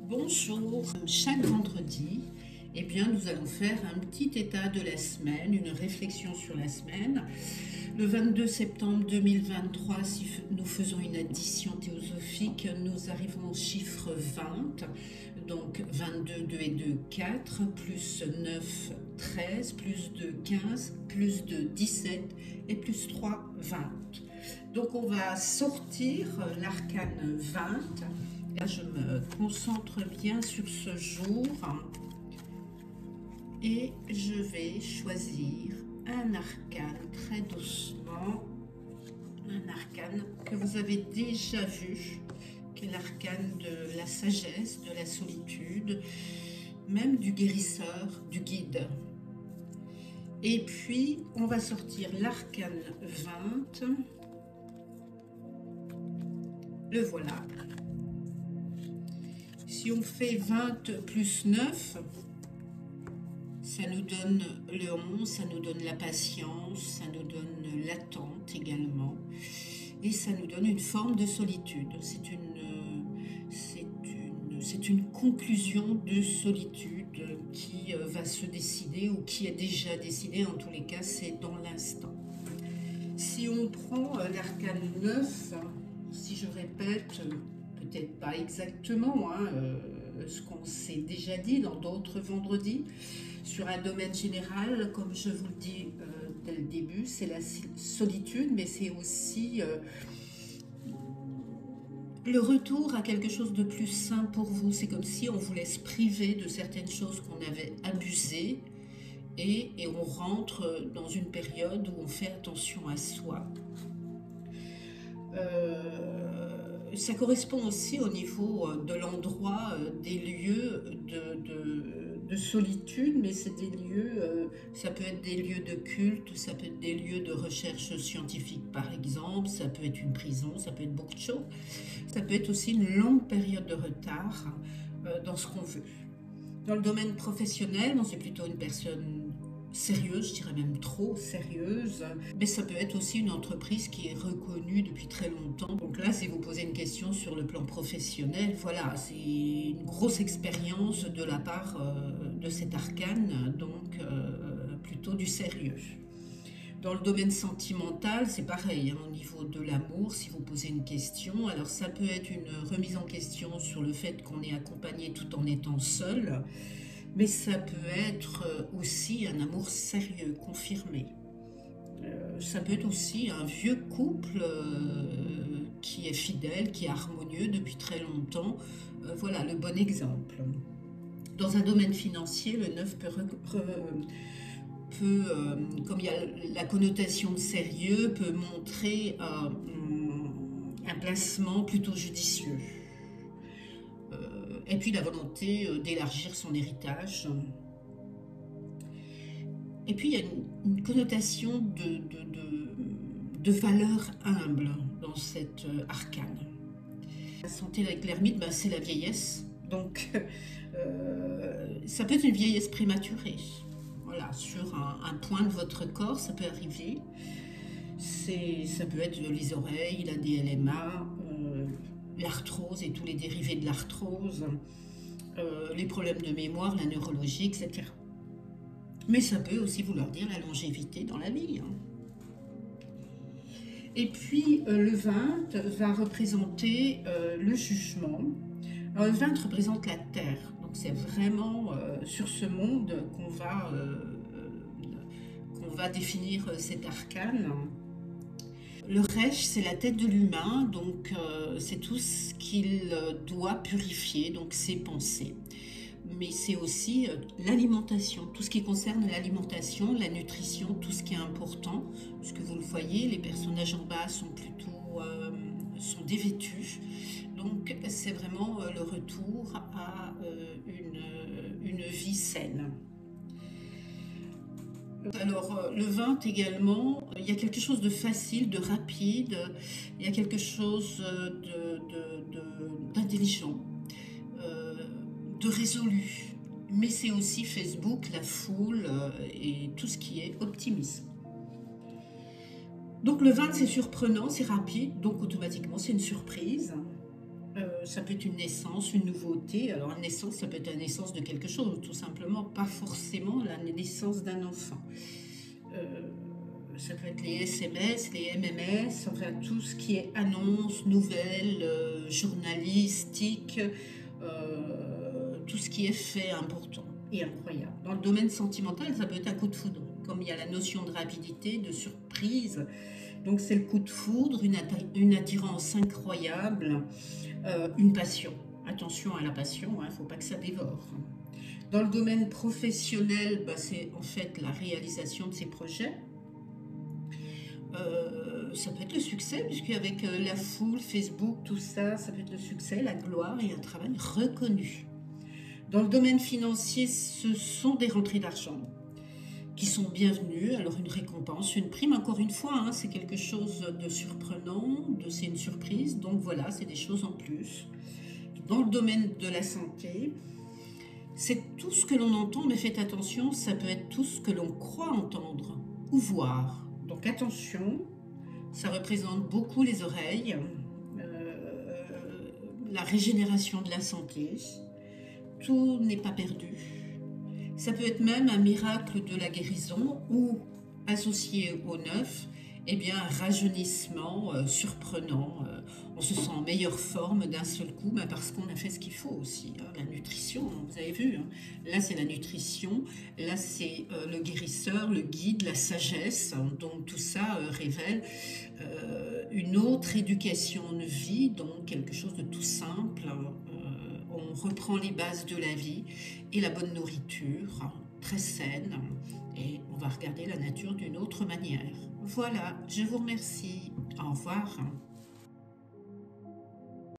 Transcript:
Bonjour, chaque vendredi, nous allons faire un petit état de la semaine, une réflexion sur la semaine. Le 22 septembre 2023, si nous faisons une addition théosophique, nous arrivons au chiffre 20. Donc 22, 2 et 2, 4, plus 9, 13, plus 2, 15, plus 2, 17 et plus 3, 20. Donc on va sortir l'arcane 20. Là, je me concentre bien sur ce jour et je vais choisir un arcane très doucement, un arcane que vous avez déjà vu, qui est l'arcane de la sagesse, de la solitude, même du guérisseur, du guide. Et puis, on va sortir l'arcane 20. Le voilà. Si on fait 20 plus 9, ça nous donne le 11, ça nous donne la patience, ça nous donne l'attente également. Et ça nous donne une forme de solitude. C'est une conclusion de solitude qui va se décider ou qui est déjà décidée. En tous les cas, c'est dans l'instant. Si on prend l'arcane 9, si je répète, peut-être pas exactement ce qu'on s'est déjà dit dans d'autres vendredis, sur un domaine général, comme je vous le dis dès le début, c'est la solitude, mais c'est aussi le retour à quelque chose de plus sain pour vous. C'est comme si on vous laisse priver de certaines choses qu'on avait abusées et on rentre dans une période où on fait attention à soi. Ça correspond aussi au niveau de l'endroit, des lieux de solitude, mais c'est des lieux, ça peut être des lieux de culte, ça peut être des lieux de recherche scientifique par exemple, ça peut être une prison, ça peut être beaucoup de choses. Ça peut être aussi une longue période de retard dans ce qu'on veut. Dans le domaine professionnel, c'est plutôt une personne sérieuse, je dirais même trop sérieuse, mais ça peut être aussi une entreprise qui est reconnue depuis très longtemps. Donc là, si vous posez une question sur le plan professionnel, voilà, c'est une grosse expérience de la part de cet arcane, donc plutôt du sérieux. Dans le domaine sentimental, c'est pareil, au niveau de l'amour, si vous posez une question, alors ça peut être une remise en question sur le fait qu'on est accompagné tout en étant seul, mais ça peut être aussi un amour sérieux, confirmé. Ça peut être aussi un vieux couple qui est fidèle, qui est harmonieux depuis très longtemps. Voilà le bon exemple. Dans un domaine financier, le 9 comme il y a la connotation de sérieux, peut montrer un placement plutôt judicieux. Et puis la volonté d'élargir son héritage. Et puis il y a une connotation de valeur humble dans cette arcane. La santé avec l'ermite, c'est la vieillesse. Donc ça peut être une vieillesse prématurée. Voilà, sur un point de votre corps, ça peut arriver. Ça peut être les oreilles, la DLMA, l'arthrose et tous les dérivés de l'arthrose, les problèmes de mémoire, la neurologie, etc. Mais ça peut aussi vouloir dire la longévité dans la vie. Et puis le 20 va représenter le jugement. Alors, le 20 représente la terre. Donc c'est vraiment sur ce monde qu'on va définir cet arcane. Le Resh, c'est la tête de l'humain, donc c'est tout ce qu'il doit purifier, donc ses pensées. Mais c'est aussi l'alimentation, tout ce qui concerne l'alimentation, la nutrition, tout ce qui est important. Puisque vous le voyez, les personnages en bas sont sont dévêtus. Donc c'est vraiment le retour à une vie saine. Alors le 20 également, il y a quelque chose de facile, de rapide, il y a quelque chose d'intelligent, de résolu. Mais c'est aussi Facebook, la foule et tout ce qui est optimisme. Donc le 20 c'est surprenant, c'est rapide, donc automatiquement c'est une surprise. ça peut être une naissance, une nouveauté. Alors une naissance, ça peut être la naissance de quelque chose, tout simplement, pas forcément la naissance d'un enfant. Euh, Ça peut être les SMS, les MMS, enfin tout ce qui est annonces, nouvelles, journalistique, tout ce qui est fait important et incroyable. Dans le domaine sentimental, ça peut être un coup de foudre, comme il y a la notion de rapidité, de surprise. Donc c'est le coup de foudre, une attirance incroyable, une passion. Attention à la passion, il ne faut pas que ça dévore. Dans le domaine professionnel, bah, c'est en fait la réalisation de ses projets. Ça peut être le succès, puisqu'avec la foule, Facebook, tout ça, ça peut être le succès, la gloire et un travail reconnu. Dans le domaine financier, ce sont des rentrées d'argent qui sont bienvenues. Alors une récompense, une prime, encore une fois, hein, c'est quelque chose de surprenant, c'est une surprise, donc voilà, c'est des choses en plus. Dans le domaine de la santé, c'est tout ce que l'on entend, mais faites attention, ça peut être tout ce que l'on croit entendre ou voir. Donc attention, ça représente beaucoup les oreilles, la régénération de la santé, tout n'est pas perdu. Ça peut être même un miracle de la guérison ou associé au neuf, eh bien un rajeunissement surprenant. On se sent en meilleure forme d'un seul coup, mais parce qu'on a fait ce qu'il faut aussi. Hein, la nutrition, vous avez vu, hein. Là c'est la nutrition, là c'est le guérisseur, le guide, la sagesse. Donc tout ça révèle une autre éducation de vie, donc quelque chose de tout simple. On reprend les bases de la vie et la bonne nourriture, très saine, et on va regarder la nature d'une autre manière. Voilà, je vous remercie. Au revoir.